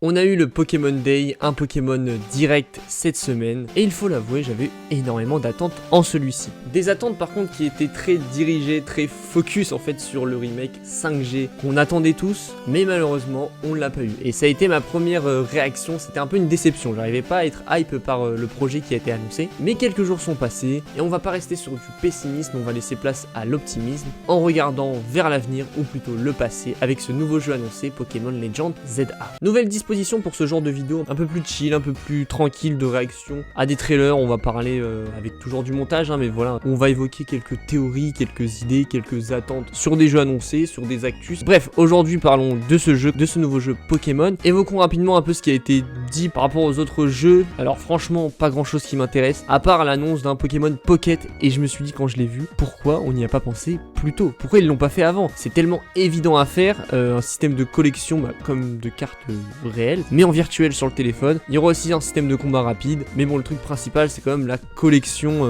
On a eu le Pokémon Day, un Pokémon direct cette semaine, et il faut l'avouer, j'avais énormément d'attentes en celui-ci. Des attentes par contre qui étaient très dirigées, très focus en fait sur le remake 5G qu'on attendait tous, mais malheureusement on l'a pas eu. Et ça a été ma première réaction, c'était un peu une déception, j'arrivais pas à être hype par le projet qui a été annoncé, mais quelques jours sont passés, et on va pas rester sur du pessimisme, on va laisser place à l'optimisme, en regardant vers l'avenir, ou plutôt le passé, avec ce nouveau jeu annoncé, Pokémon Legend ZA. Nouvelle disposition pour ce genre de vidéo un peu plus chill, un peu plus tranquille de réaction à des trailers. On va parler avec toujours du montage, mais voilà, on va évoquer quelques théories, quelques idées, quelques attentes sur des jeux annoncés, sur des actus. Bref, aujourd'hui parlons de ce jeu, de ce nouveau jeu Pokémon. Évoquons rapidement un peu ce qui a été dit par rapport aux autres jeux. Alors franchement, pas grand chose qui m'intéresse, à part l'annonce d'un Pokémon Pocket, et je me suis dit quand je l'ai vu, pourquoi on n'y a pas pensé plus tôt? Pourquoi ils l'ont pas fait avant? C'est tellement évident à faire, un système de collection comme de cartes réelles, mais en virtuel sur le téléphone. Il y aura aussi un système de combat rapide, mais bon, le truc principal c'est quand même la collection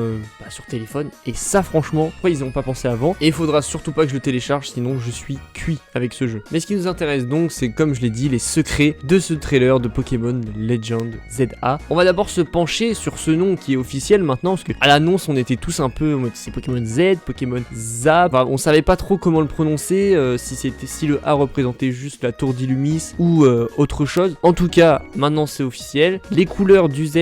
sur téléphone, et ça franchement, pourquoi ils n'ont pas pensé avant? Et il faudra surtout pas que je le télécharge, sinon je suis cuit avec ce jeu. Mais ce qui nous intéresse donc, c'est comme je l'ai dit, les secrets de ce trailer de Pokémon Legend ZA. On va d'abord se pencher sur ce nom qui est officiel maintenant, parce que à l'annonce on était tous un peu en mode c'est Pokémon Z, Pokémon ZA, enfin, on savait pas trop comment le prononcer, si le A représentait juste la tour d'Illumis ou autre chose. En tout cas, maintenant c'est officiel. Les couleurs du Z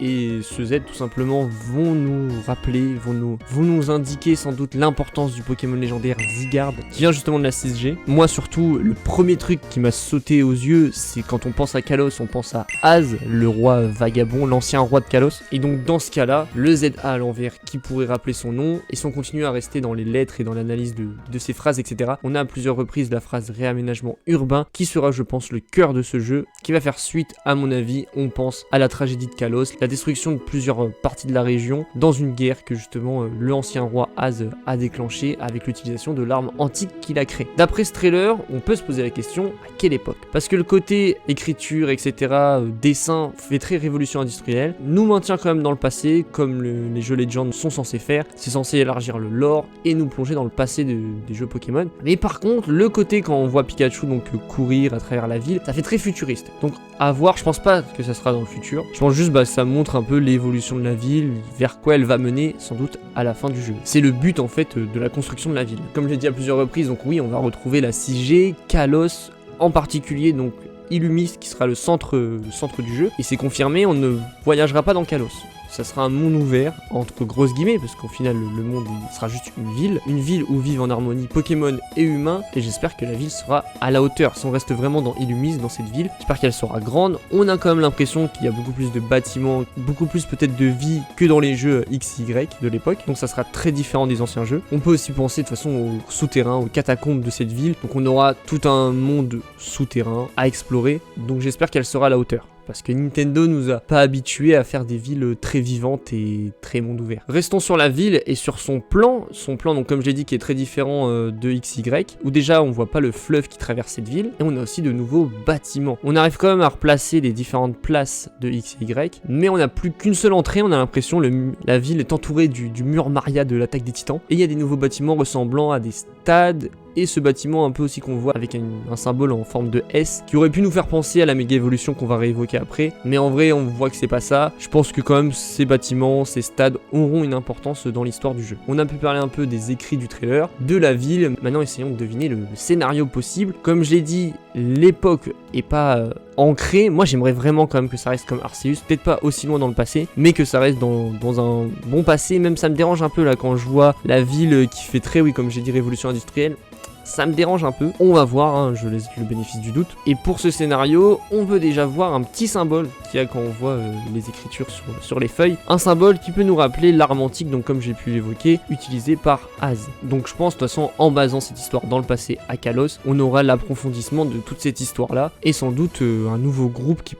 et ce Z tout simplement vont nous rappeler, vont nous indiquer sans doute l'importance du Pokémon légendaire Zygarde, qui vient justement de la 6G. Moi surtout, le premier truc qui m'a sauté aux yeux, c'est quand on pense à Kalos, on pense à Az, le roi vagabond, l'ancien roi de Kalos. Et donc dans ce cas-là, le ZA à l'envers qui pourrait rappeler son nom, et si on continue à rester dans les lettres et dans l'analyse de ces phrases, etc., on a à plusieurs reprises la phrase réaménagement urbain, qui sera je pense le cœur de ce jeu, qui va faire suite à mon avis, on pense à la tragédie de Kalos, la destruction de plusieurs parties de la région, dans une guerre que justement le ancien roi Az a déclenchée avec l'utilisation de l'arme antique qu'il a créée. D'après ce trailer, on peut se poser la question, à quelle époque? Parce que le côté écriture, etc., dessin, fait très révolution industrielle, nous maintient quand même dans le passé, comme les jeux Legend sont censés faire, c'est censé élargir le lore et nous plonger dans le passé des jeux Pokémon. Mais par contre, le côté quand on voit Pikachu donc courir à travers la ville, ça fait très futuriste. Donc à voir, je pense pas que ça sera dans le futur. Je pense juste ça montre un peu l'évolution de la ville, vers quoi elle va mener sans doute à la fin du jeu. C'est le but en fait de la construction de la ville. Comme je l'ai dit à plusieurs reprises, donc oui, on va retrouver la 6G, Kalos en particulier, donc Illumis qui sera le centre du jeu. Et c'est confirmé, on ne voyagera pas dans Kalos. Ça sera un monde ouvert, entre grosses guillemets, parce qu'au final, le monde sera juste une ville où vivent en harmonie Pokémon et humains, et j'espère que la ville sera à la hauteur. Si on reste vraiment dans Illumis, dans cette ville, j'espère qu'elle sera grande. On a quand même l'impression qu'il y a beaucoup plus de bâtiments, beaucoup plus peut-être de vie que dans les jeux XY de l'époque, donc ça sera très différent des anciens jeux. On peut aussi penser de toute façon aux souterrains, aux catacombes de cette ville, donc on aura tout un monde souterrain à explorer, donc j'espère qu'elle sera à la hauteur. Parce que Nintendo nous a pas habitués à faire des villes très vivantes et très monde ouvert. Restons sur la ville et sur son plan donc comme je l'ai dit qui est très différent de XY, où déjà on voit pas le fleuve qui traverse cette ville, et on a aussi de nouveaux bâtiments. On arrive quand même à replacer les différentes places de XY, mais on n'a plus qu'une seule entrée, on a l'impression la ville est entourée du mur Maria de l'attaque des titans, et il y a des nouveaux bâtiments ressemblant à des stades, et ce bâtiment un peu aussi qu'on voit avec un symbole en forme de S qui aurait pu nous faire penser à la méga évolution qu'on va réévoquer après, mais en vrai on voit que c'est pas ça. Je pense que quand même ces bâtiments, ces stades auront une importance dans l'histoire du jeu. On a pu parler un peu des écrits du trailer, de la ville, maintenant essayons de deviner le scénario possible. Comme je l'ai dit, l'époque est pas ancrée, moi j'aimerais vraiment quand même que ça reste comme Arceus, peut-être pas aussi loin dans le passé, mais que ça reste dans un bon passé. Même ça me dérange un peu là quand je vois la ville qui fait très, oui comme j'ai dit, révolution industrielle. Ça me dérange un peu, on va voir, je laisse le bénéfice du doute. Et pour ce scénario, on peut déjà voir un petit symbole qu'il y a quand on voit les écritures sur les feuilles. Un symbole qui peut nous rappeler l'arme antique, donc comme j'ai pu l'évoquer, utilisée par Az. Donc je pense de toute façon, en basant cette histoire dans le passé à Kalos, on aura l'approfondissement de toute cette histoire-là, et sans doute un nouveau groupe qui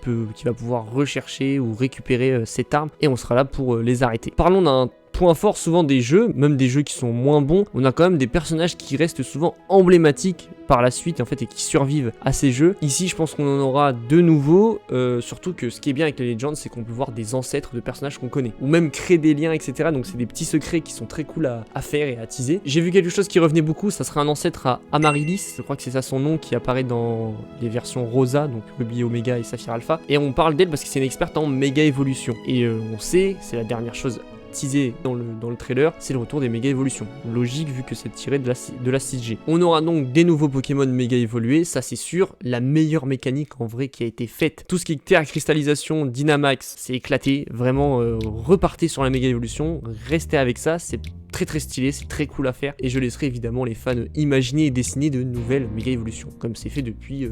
va pouvoir rechercher ou récupérer cette arme, et on sera là pour les arrêter. Parlons d'un point fort souvent des jeux, même des jeux qui sont moins bons, on a quand même des personnages qui restent souvent emblématiques par la suite en fait et qui survivent à ces jeux. Ici je pense qu'on en aura de nouveau, surtout que ce qui est bien avec les Legends c'est qu'on peut voir des ancêtres de personnages qu'on connaît, ou même créer des liens etc. Donc c'est des petits secrets qui sont très cool à faire et à teaser. J'ai vu quelque chose qui revenait beaucoup, ça serait un ancêtre à Amaryllis, je crois que c'est ça son nom, qui apparaît dans les versions Rosa, donc Ruby Omega et Saphir Alpha, et on parle d'elle parce que c'est une experte en méga évolution, et on sait, c'est la dernière chose teasé dans le trailer, c'est le retour des méga évolutions. Logique vu que c'est tiré de la 6G. On aura donc des nouveaux Pokémon méga évolués, ça c'est sûr, la meilleure mécanique en vrai qui a été faite. Tout ce qui est terre cristallisation, Dynamax, c'est éclaté, vraiment repartez sur la méga évolution, restez avec ça, c'est très stylé, c'est très cool à faire et je laisserai évidemment les fans imaginer et dessiner de nouvelles méga évolutions comme c'est fait depuis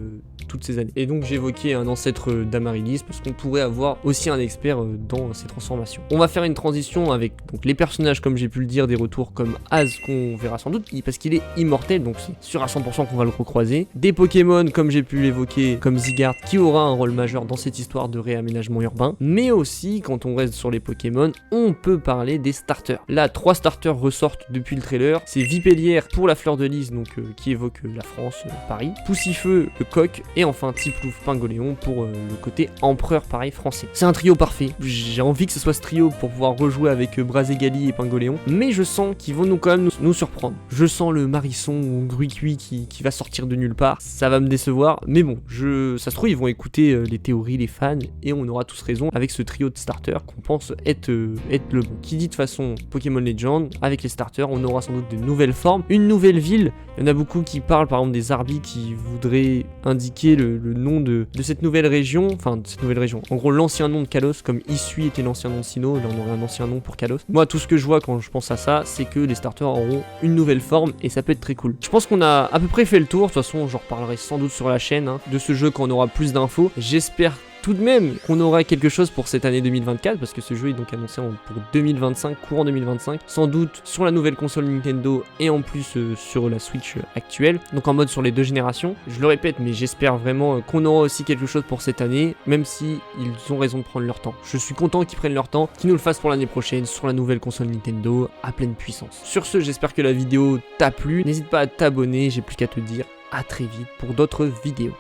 toutes ces années. Et donc j'évoquais un ancêtre d'Amaryllis parce qu'on pourrait avoir aussi un expert dans ces transformations. On va faire une transition avec donc, les personnages comme j'ai pu le dire, des retours comme Az qu'on verra sans doute parce qu'il est immortel donc c'est sûr à 100% qu'on va le recroiser. Des Pokémon comme j'ai pu l'évoquer comme Zygarde qui aura un rôle majeur dans cette histoire de réaménagement urbain, mais aussi quand on reste sur les Pokémon on peut parler des starters. Là 3 starters ressortent depuis le trailer, c'est Vipellière pour la fleur de lys donc qui évoque la France, Paris, Poussifeu, le coq et enfin Tiplouf Pingoléon pour le côté empereur pareil français. C'est un trio parfait, j'ai envie que ce soit ce trio pour pouvoir rejouer avec Brazegali et Pingoléon, mais je sens qu'ils vont quand même nous surprendre. Je sens le Marisson ou Gruicui qui va sortir de nulle part, ça va me décevoir, mais bon, ça se trouve ils vont écouter les théories, les fans, et on aura tous raison avec ce trio de starters qu'on pense être le bon. Qui dit de façon Pokémon Legend, avec les starters, on aura sans doute de nouvelles formes, une nouvelle ville. Il y en a beaucoup qui parlent par exemple des Arbis qui voudraient indiquer le nom de cette nouvelle région, enfin de cette nouvelle région. En gros, l'ancien nom de Kalos, comme Isui était l'ancien nom de Sinnoh, là on aurait un ancien nom pour Kalos. Moi, tout ce que je vois quand je pense à ça, c'est que les starters auront une nouvelle forme et ça peut être très cool. Je pense qu'on a à peu près fait le tour. De toute façon, j'en reparlerai sans doute sur la chaîne de ce jeu quand on aura plus d'infos. J'espère tout de même qu'on aura quelque chose pour cette année 2024 parce que ce jeu est donc annoncé pour 2025, courant 2025, sans doute sur la nouvelle console Nintendo et en plus sur la Switch actuelle, donc en mode sur les 2 générations. Je le répète, mais j'espère vraiment qu'on aura aussi quelque chose pour cette année, même si ils ont raison de prendre leur temps. Je suis content qu'ils prennent leur temps, qu'ils nous le fassent pour l'année prochaine sur la nouvelle console Nintendo à pleine puissance. Sur ce, j'espère que la vidéo t'a plu, n'hésite pas à t'abonner, j'ai plus qu'à te dire à très vite pour d'autres vidéos.